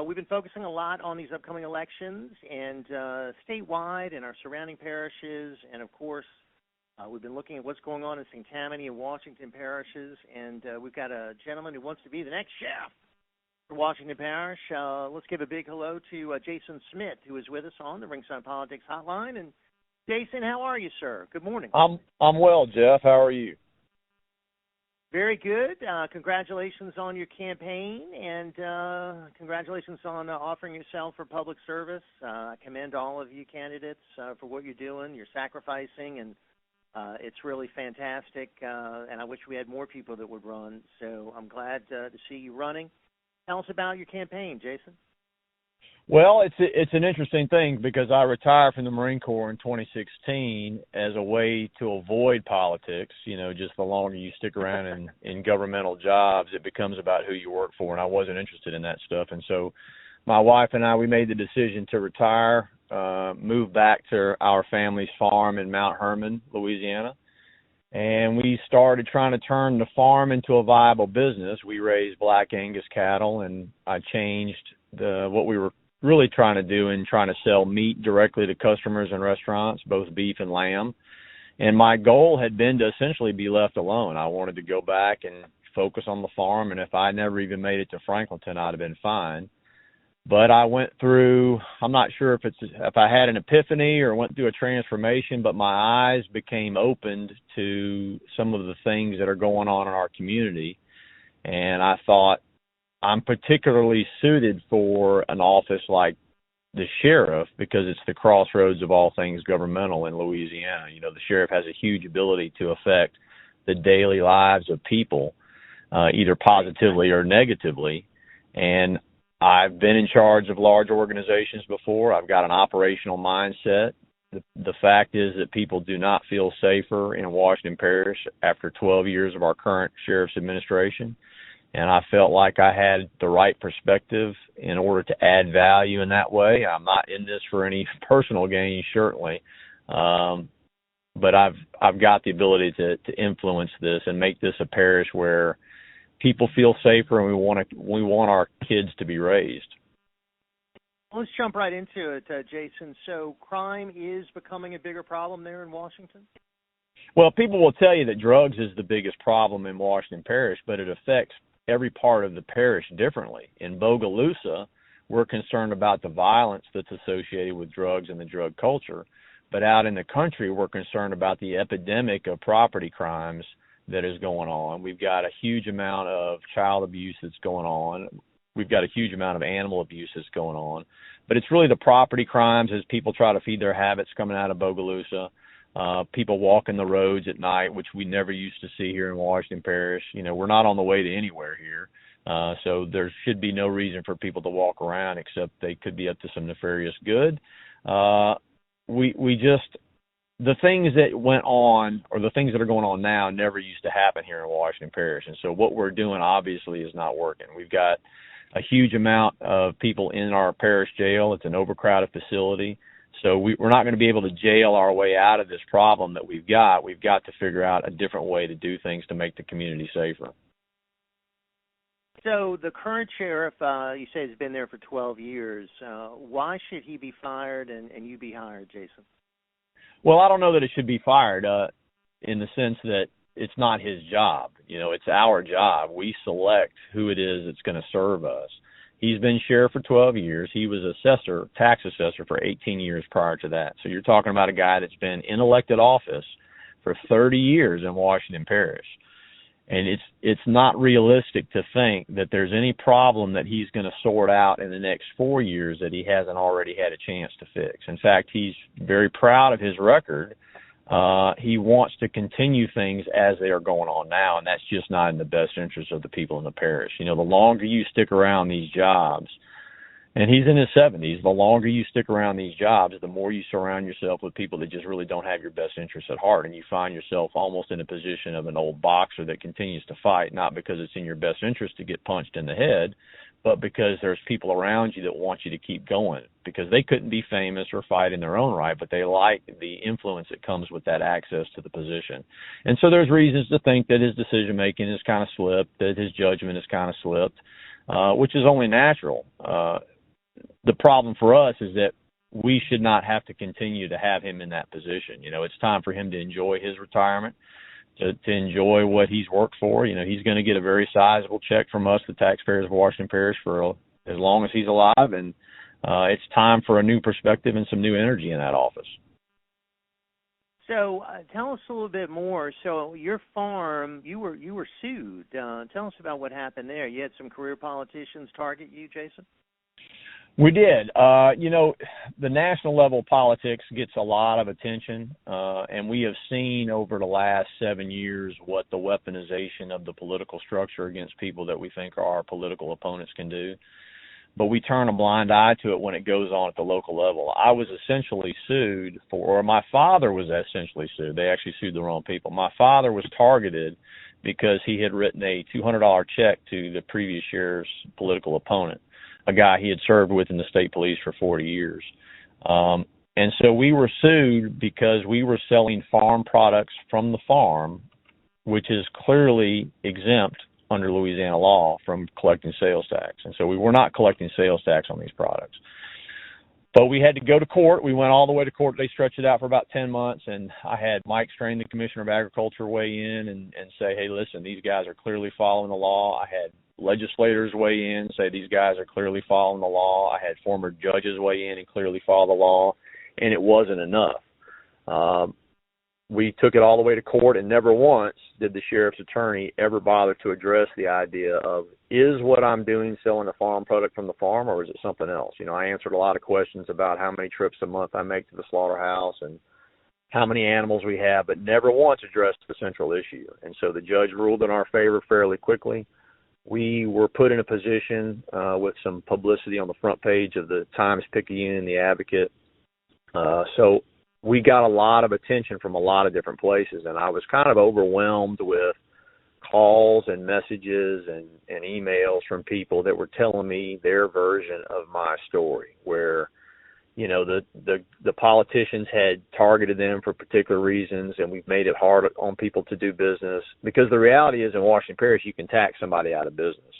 we've been focusing a lot on these upcoming elections and statewide and our surrounding parishes. And, of course, we've been looking at what's going on in St. Tammany and Washington parishes. And we've got a gentleman who wants to be the next sheriff for Washington Parish. Let's give a big hello to Jason Smith, who is with us on the Ringside Politics Hotline. And, Jason, how are you, sir? Good morning. I'm well, Jeff. How are you? Very good. Congratulations on your campaign, and congratulations on offering yourself for public service. I commend all of you candidates for what you're doing. You're sacrificing, and it's really fantastic, and I wish we had more people that would run. So I'm glad to see you running. Tell us about your campaign, Jason. Well, it's an interesting thing because I retired from the Marine Corps in 2016 as a way to avoid politics. You know, just the longer you stick around in governmental jobs, it becomes about who you work for, and I wasn't interested in that stuff. And so my wife and I, we made the decision to retire, move back to our family's farm in Mount Hermon, Louisiana, and we started trying to turn the farm into a viable business. We raised Black Angus cattle, and I changed what we were really trying to do and trying to sell meat directly to customers and restaurants, both beef and lamb. And my goal had been to essentially be left alone. I wanted to go back and focus on the farm, and if I never even made it to Franklinton, I'd have been fine. But I went through, I'm not sure if I had an epiphany or went through a transformation, but my eyes became opened to some of the things that are going on in our community. And I thought, I'm particularly suited for an office like the sheriff because it's the crossroads of all things governmental in Louisiana. You know, the sheriff has a huge ability to affect the daily lives of people, either positively or negatively. And I've been in charge of large organizations before. I've got an operational mindset. The fact is that people do not feel safer in Washington Parish after 12 years of our current sheriff's administration. And I felt like I had the right perspective in order to add value in that way. I'm not in this for any personal gain, certainly, but I've got the ability to influence this and make this a parish where people feel safer, and we want our kids to be raised. Let's jump right into it, Jason. So crime is becoming a bigger problem there in Washington? Well, people will tell you that drugs is the biggest problem in Washington Parish, but it affects every part of the parish differently. In Bogalusa, we're concerned about the violence that's associated with drugs and the drug culture. But out in the country, we're concerned about the epidemic of property crimes that is going on. We've got a huge amount of child abuse that's going on. We've got a huge amount of animal abuse that's going on. But it's really the property crimes as people try to feed their habits coming out of Bogalusa. People walking the roads at night, which we never used to see here in Washington Parish. You know, we're not on the way to anywhere here. So there should be no reason for people to walk around except they could be up to some nefarious good. The things that went on or the things that are going on now never used to happen here in Washington Parish. And so what we're doing obviously is not working. We've got a huge amount of people in our parish jail. It's an overcrowded facility. So we're not going to be able to jail our way out of this problem that we've got. We've got to figure out a different way to do things to make the community safer. So the current sheriff, you say, has been there for 12 years. Why should he be fired and you be hired, Jason? Well, I don't know that it should be fired in the sense that it's not his job. You know, it's our job. We select who it is that's going to serve us. He's been sheriff for 12 years. He was tax assessor for 18 years prior to that. So you're talking about a guy that's been in elected office for 30 years in Washington Parish. And it's not realistic to think that there's any problem that he's going to sort out in the next 4 years that he hasn't already had a chance to fix. In fact, he's very proud of his record. He wants to continue things as they are going on now, and that's just not in the best interest of the people in the parish. You know, the longer you stick around these jobs, and he's in his 70s, the longer you stick around these jobs, the more you surround yourself with people that just really don't have your best interests at heart, and you find yourself almost in a position of an old boxer that continues to fight, not because it's in your best interest to get punched in the head, but because there's people around you that want you to keep going, because they couldn't be famous or fight in their own right, but they like the influence that comes with that access to the position. And so there's reasons to think that his decision-making has kind of slipped, that his judgment has kind of slipped, which is only natural. the problem for us is that we should not have to continue to have him in that position. It's time for him to enjoy his retirement, to enjoy what he's worked for. He's going to get a very sizable check from us, the taxpayers of Washington Parish, for as long as he's alive, and it's time for a new perspective and some new energy in that office. So tell us a little bit more. So your farm, you were sued. Tell us about what happened there. You had some career politicians target you, Jason? We did. The national level politics gets a lot of attention, and we have seen over the last 7 years what the weaponization of the political structure against people that we think are our political opponents can do. But we turn a blind eye to it when it goes on at the local level. I was essentially sued or my father was essentially sued. They actually sued the wrong people. My father was targeted because he had written a $200 check to the previous year's political opponent, a guy he had served with in the state police for 40 years. And so we were sued because we were selling farm products from the farm, which is clearly exempt under Louisiana law from collecting sales tax. And so we were not collecting sales tax on these products. But we had to go to court. We went all the way to court. They stretched it out for about 10 months, and I had Mike Strain, the Commissioner of Agriculture, weigh in and say, hey, listen, these guys are clearly following the law. I had legislators weigh in and say these guys are clearly following the law. I had former judges weigh in and clearly follow the law, and it wasn't enough. We took it all the way to court, and never once did the sheriff's attorney ever bother to address the idea of, is what I'm doing selling a farm product from the farm, or is it something else? I answered a lot of questions about how many trips a month I make to the slaughterhouse and how many animals we have, but never once addressed the central issue. And so the judge ruled in our favor fairly quickly. We were put in a position with some publicity on the front page of the Times-Picayune and the Advocate. So we got a lot of attention from a lot of different places, and I was kind of overwhelmed with calls and messages and emails from people that were telling me their version of my story, where, the politicians had targeted them for particular reasons, and we've made it hard on people to do business. Because the reality is, in Washington Parish, you can tax somebody out of business.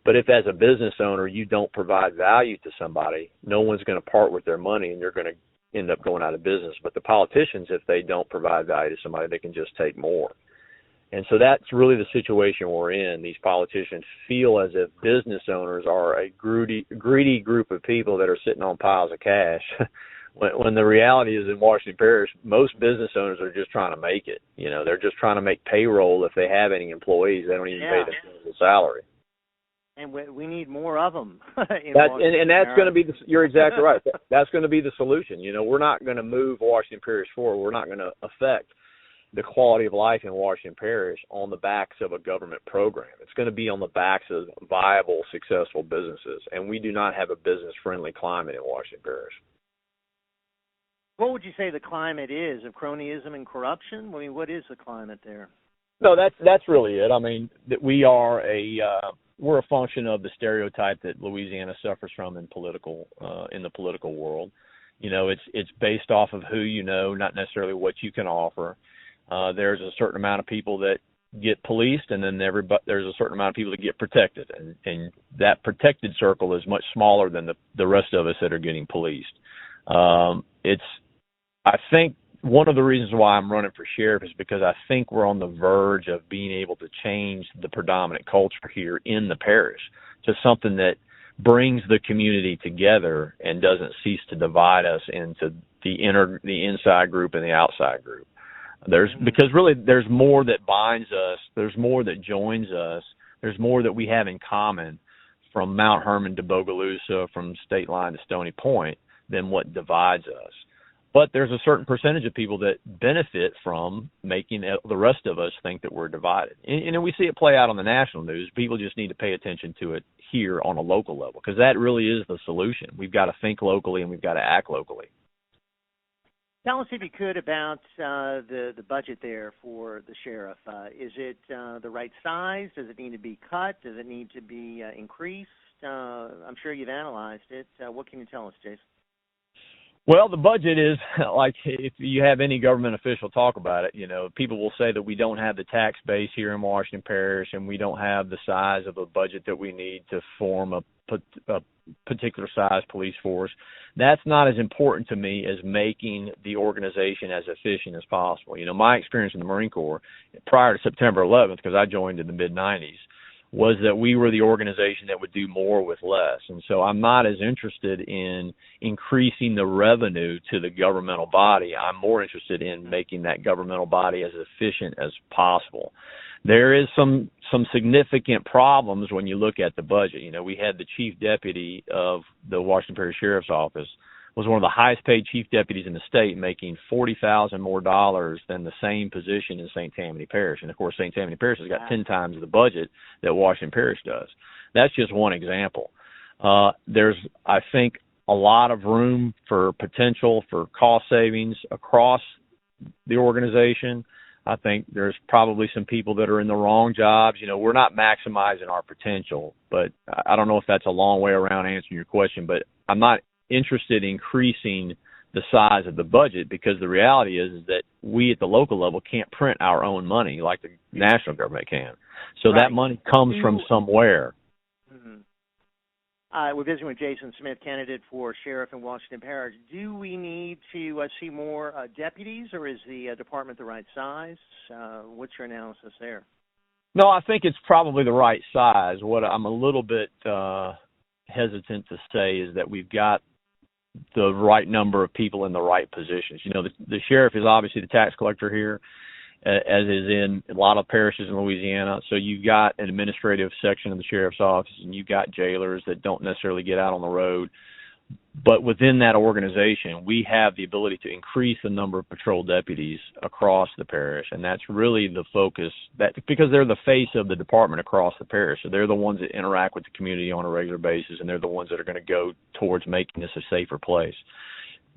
But if as a business owner you don't provide value to somebody, no one's going to part with their money, and you're going to end up going out of business. But the politicians, if they don't provide value to somebody, they can just take more. And so that's really the situation we're in. These politicians feel as if business owners are a greedy group of people that are sitting on piles of cash, when the reality is, in Washington Parish, most business owners are just trying to make it. They're just trying to make payroll. If they have any employees, they don't even pay them a salary. And we need more of them. And that's going to be you're exactly right. That's going to be the solution. We're not going to move Washington Parish forward. We're not going to affect the quality of life in Washington Parish on the backs of a government program. It's going to be on the backs of viable, successful businesses. And we do not have a business-friendly climate in Washington Parish. What would you say the climate is of cronyism and corruption? I mean, what is the climate there? No, that's really it. I mean, that we are we're a function of the stereotype that Louisiana suffers from in the political world. It's based off of who you know, not necessarily what you can offer. There's a certain amount of people that get policed, and then there's a certain amount of people that get protected, and that protected circle is much smaller than the rest of us that are getting policed. I think one of the reasons why I'm running for sheriff is because I think we're on the verge of being able to change the predominant culture here in the parish to something that brings the community together and doesn't cease to divide us into the inside group and the outside group. Because really there's more that binds us, there's more that joins us, there's more that we have in common from Mount Hermon to Bogalusa, from State Line to Stony Point, than what divides us. But there's a certain percentage of people that benefit from making the rest of us think that we're divided. And we see it play out on the national news. People just need to pay attention to it here on a local level, because that really is the solution. We've got to think locally and we've got to act locally. Tell us, if you could, about the budget there for the sheriff. Is it the right size? Does it need to be cut? Does it need to be increased? I'm sure you've analyzed it. What can you tell us, Jason? Well, the budget is like if you have any government official talk about it, people will say that we don't have the tax base here in Washington Parish and we don't have the size of a budget that we need to form a particular size police force. That's not as important to me as making the organization as efficient as possible. My experience in the Marine Corps prior to September 11th, because I joined in the mid-90s, was that we were the organization that would do more with less. And so I'm not as interested in increasing the revenue to the governmental body. I'm more interested in making that governmental body as efficient as possible. There is some significant problems when you look at the budget. We had the chief deputy of the Washington Parish Sheriff's Office was one of the highest paid chief deputies in the state, making $40,000 more than the same position in St. Tammany Parish. And of course, St. Tammany Parish has got 10 times the budget that Washington Parish does. That's just one example. There's, I think, a lot of room for potential for cost savings across the organization. I think there's probably some people that are in the wrong jobs. We're not maximizing our potential, but I don't know if that's a long way around answering your question, but I'm not interested in increasing the size of the budget because the reality is that we at the local level can't print our own money like the national government can. So that money comes from somewhere. Mm-hmm. We're visiting with Jason Smith, candidate for sheriff in Washington Parish. Do we need to see more deputies, or is the department the right size? What's your analysis there? No, I think it's probably the right size. What I'm a little bit hesitant to say is that we've got the right number of people in the right positions. The sheriff is obviously the tax collector here, as is in a lot of parishes in Louisiana. So you've got an administrative section of the sheriff's office, and you've got jailers that don't necessarily get out on the road. But within that organization, we have the ability to increase the number of patrol deputies across the parish, and that's really the focus, because they're the face of the department across the parish. So they're the ones that interact with the community on a regular basis, and they're the ones that are going to go towards making this a safer place.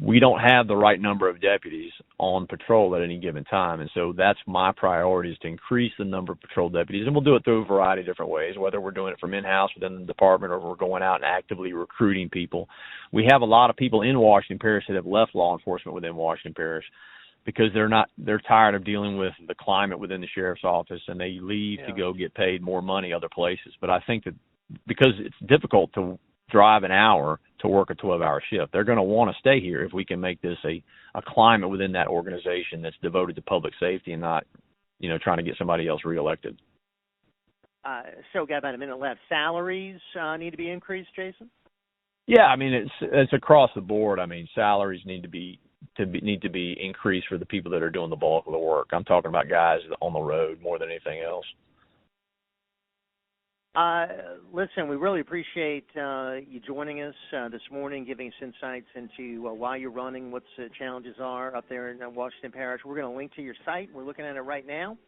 We don't have the right number of deputies on patrol at any given time, and so that's my priority, is to increase the number of patrol deputies, and we'll do it through a variety of different ways, whether we're doing it from in-house within the department or we're going out and actively recruiting people. We have a lot of people in Washington Parish that have left law enforcement within Washington Parish because they're tired of dealing with the climate within the sheriff's office, and they leave to go get paid more money other places. But I think that because it's difficult to drive an hour to work a 12-hour shift, they're going to want to stay here if we can make this a climate within that organization that's devoted to public safety and not, trying to get somebody else reelected. So got about a minute left. Salaries need to be increased, Jason? Yeah, I mean it's across the board. I mean salaries need to be increased for the people that are doing the bulk of the work. I'm talking about guys on the road more than anything else. Listen, we really appreciate you joining us this morning, giving us insights into why you're running, what the challenges are up there in Washington Parish. We're going to link to your site. We're looking at it right now,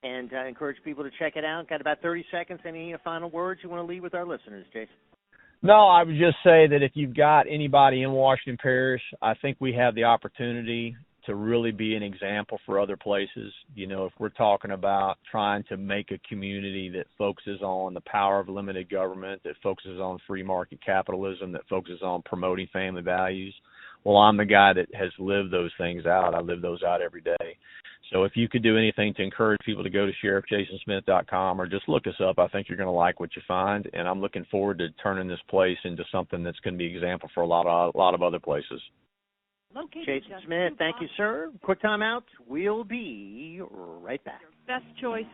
and encourage people to check it out. Got about 30 seconds. Any final words you want to leave with our listeners, Jason? No, I would just say that if you've got anybody in Washington Parish, I think we have the opportunity to really be an example for other places. If we're talking about trying to make a community that focuses on the power of limited government, that focuses on free market capitalism, that focuses on promoting family values, well, I'm the guy that has lived those things out. I live those out every day. So if you could do anything to encourage people to go to sheriffjasonsmith.com or just look us up, I think you're going to like what you find. And I'm looking forward to turning this place into something that's going to be an example for a lot of other places. Jason Smith, thank you, sir. Quick time out. We'll be right back. Best choice.